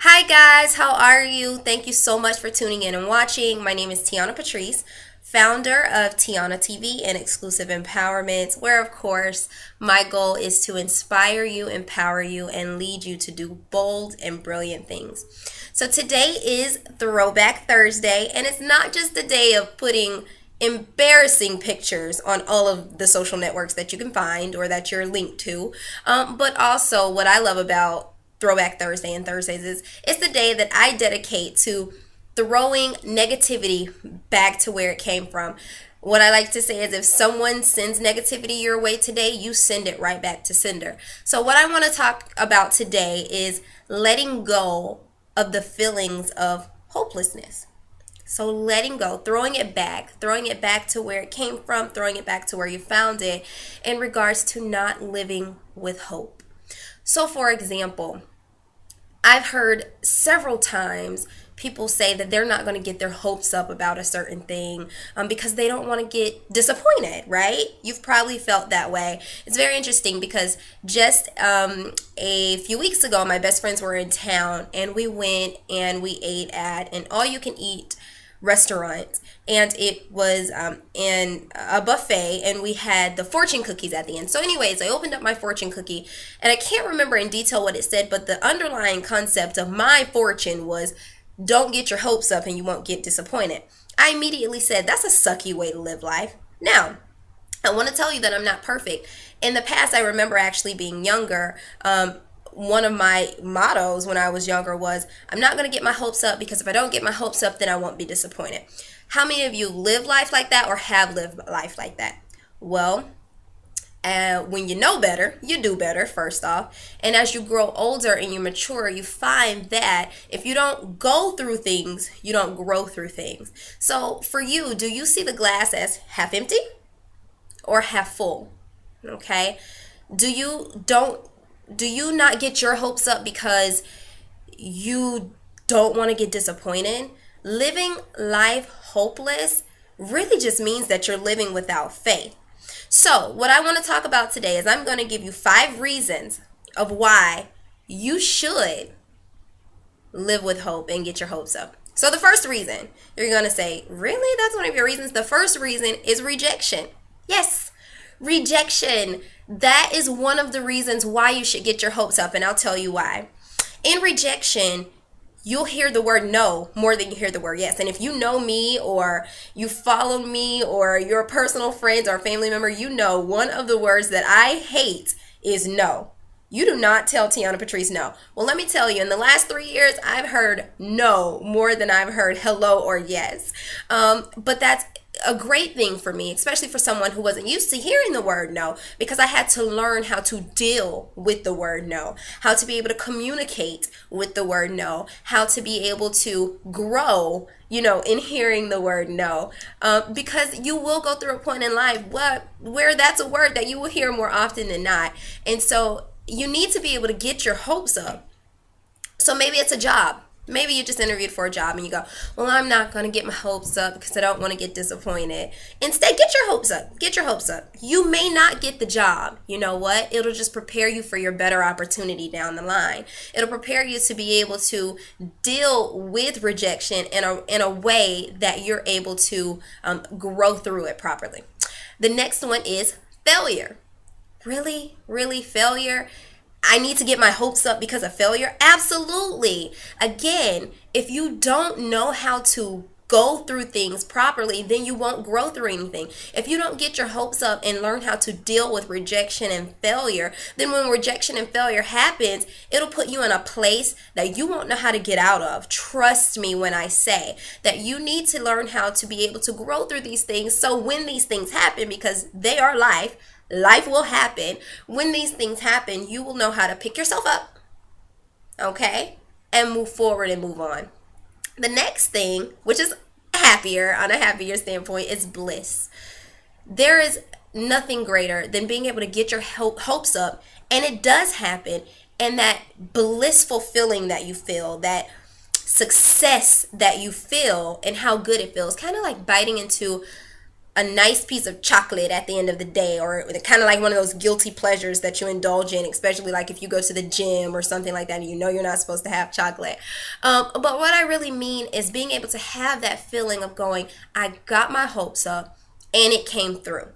Hi guys, how are you? Thank you so much for tuning in and watching. My name is Tiana Patrice, founder of Tiana TV and Exclusive Empowerment, where of course my goal is to inspire you, empower you, and lead you to do bold and brilliant things. So today is Throwback Thursday, and it's not just a day of putting embarrassing pictures on all of the social networks that you can find or that you're linked to, but also what I love about Throwback Thursday and Thursdays is it's the day that I dedicate to throwing negativity back to where it came from. What I like to say is if someone sends negativity your way today, you send it right back to sender. So what I want to talk about today is letting go of the feelings of hopelessness. So letting go, throwing it back to where it came from, throwing it back to where you found it in regards to not living with hope. So for example, I've heard several times people say that they're not going to get their hopes up about a certain thing because they don't want to get disappointed, right? You've probably felt that way. It's very interesting because just a few weeks ago, my best friends were in town and we went and we ate at an all-you-can-eat restaurant, and it was in a buffet, and we had the fortune cookies at the end. So anyways, I opened up my fortune cookie and I can't remember in detail what it said, but the underlying concept of my fortune was don't get your hopes up and you won't get disappointed. I immediately said that's a sucky way to live life. Now I want to tell you that I'm not perfect. In the past, I remember actually being younger, one of my mottos when I was younger was, I'm not going to get my hopes up because if I don't get my hopes up, then I won't be disappointed. How many of you live life like that or have lived life like that? Well, when you know better, you do better, first off. And as you grow older and you mature, you find that if you don't go through things, you don't grow through things. So for you, do you see the glass as half empty or half full? Okay. Do you not get your hopes up because you don't want to get disappointed? Living life hopeless really just means that you're living without faith. So, what I want to talk about today is I'm going to give you 5 reasons of why you should live with hope and get your hopes up. So, the first reason, you're going to say, really? That's one of your reasons? The first reason is rejection. Yes, rejection. That is one of the reasons why you should get your hopes up, and I'll tell you why. In rejection, you'll hear the word no more than you hear the word yes. And if you know me or you follow me or you're a personal friend or family member, you know one of the words that I hate is no. You do not tell Tiana Patrice no. Well, let me tell you, in the last 3 years, I've heard no more than I've heard hello or yes. But that's a great thing for me, especially for someone who wasn't used to hearing the word no, because I had to learn how to deal with the word no, how to be able to communicate with the word no, how to be able to grow, in hearing the word no, because you will go through a point in life where that's a word that you will hear more often than not. And so you need to be able to get your hopes up. So maybe it's a job. Maybe you just interviewed for a job and you go, well, I'm not going to get my hopes up because I don't want to get disappointed. Instead, get your hopes up. Get your hopes up. You may not get the job. You know what? It'll just prepare you for your better opportunity down the line. It'll prepare you to be able to deal with rejection in a way that you're able to grow through it properly. The next one is failure. Really, really failure? I need to get my hopes up because of failure? Absolutely. Again, if you don't know how to go through things properly, then you won't grow through anything. If you don't get your hopes up and learn how to deal with rejection and failure, then when rejection and failure happens, it'll put you in a place that you won't know how to get out of. Trust me when I say that you need to learn how to be able to grow through these things. So when these things happen, because they are life will happen. When these things happen, you will know how to pick yourself up, okay, and move forward and move on. The next thing, which is on a happier standpoint, is bliss. There is nothing greater than being able to get your hopes up, and it does happen, and that blissful feeling that you feel, that success that you feel, and how good it feels, kind of like biting into a nice piece of chocolate at the end of the day, or kind of like one of those guilty pleasures that you indulge in, especially like if you go to the gym or something like that and you know you're not supposed to have chocolate. But what I really mean is being able to have that feeling of going, I got my hopes up and it came through.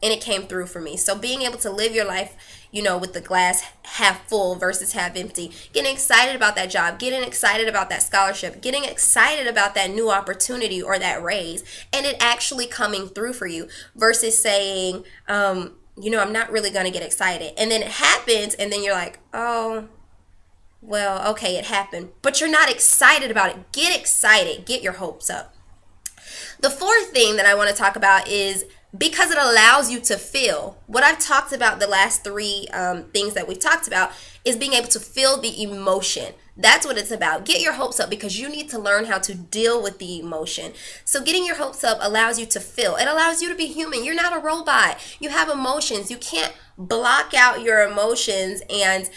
And it came through for me. So being able to live your life, with the glass half full versus half empty, getting excited about that job, getting excited about that scholarship, getting excited about that new opportunity or that raise, and it actually coming through for you versus saying, I'm not really going to get excited. And then it happens and then you're like, oh, well, okay, it happened. But you're not excited about it. Get excited. Get your hopes up. The fourth thing that I want to talk about is because it allows you to feel. What I've talked about, the last three things that we've talked about, is being able to feel the emotion. That's what it's about. Get your hopes up because you need to learn how to deal with the emotion. So getting your hopes up allows you to feel. It allows you to be human. You're not a robot. You have emotions. You can't block out your emotions and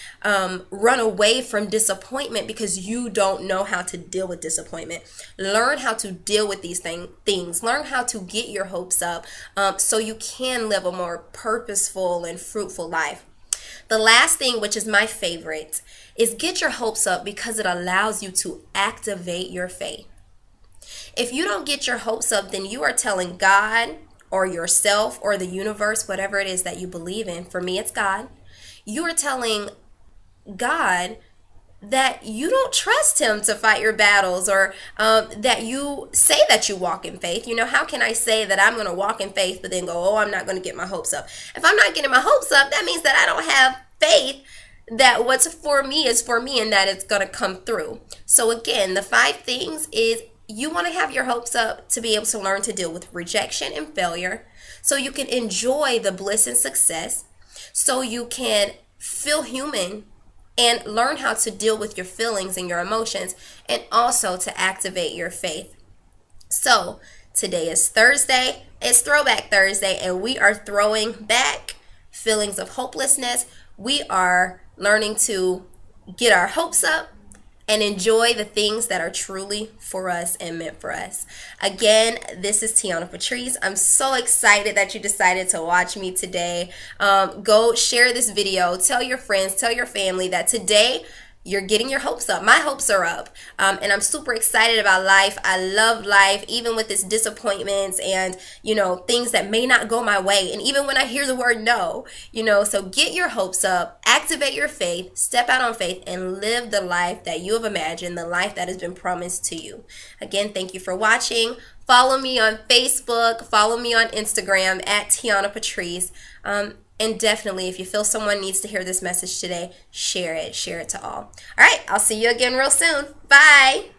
run away from disappointment because you don't know how to deal with disappointment. Learn how to deal with these things. Learn how to get your hopes up so you can live a more purposeful and fruitful life. The last thing, which is my favorite, is get your hopes up because it allows you to activate your faith. If you don't get your hopes up, then you are telling God or yourself or the universe, whatever it is that you believe in. For me, it's God. You are telling God that you don't trust him to fight your battles, or that you say that you walk in faith. How can I say that I'm going to walk in faith but then go, oh, I'm not going to get my hopes up? If I'm not getting my hopes up, that means that I don't have faith that what's for me is for me and that it's going to come through. So again, the 5 things is you want to have your hopes up to be able to learn to deal with rejection and failure so you can enjoy the bliss and success, so you can feel human and learn how to deal with your feelings and your emotions, and also to activate your faith. So today is Thursday. It's Throwback Thursday, and we are throwing back feelings of hopelessness. We are learning to get our hopes up and enjoy the things that are truly for us and meant for us. Again, this is Tiana Patrice. I'm so excited that you decided to watch me today. Go share this video. Tell your friends, tell your family that today you're getting your hopes up. My hopes are up. And I'm super excited about life. I love life, even with its disappointments and, things that may not go my way. And even when I hear the word no, so get your hopes up, activate your faith, step out on faith, and live the life that you have imagined, the life that has been promised to you. Again, thank you for watching. Follow me on Facebook. Follow me on Instagram at Tiana Patrice. And definitely, if you feel someone needs to hear this message today, share it. Share it to all. All right, I'll see you again real soon. Bye.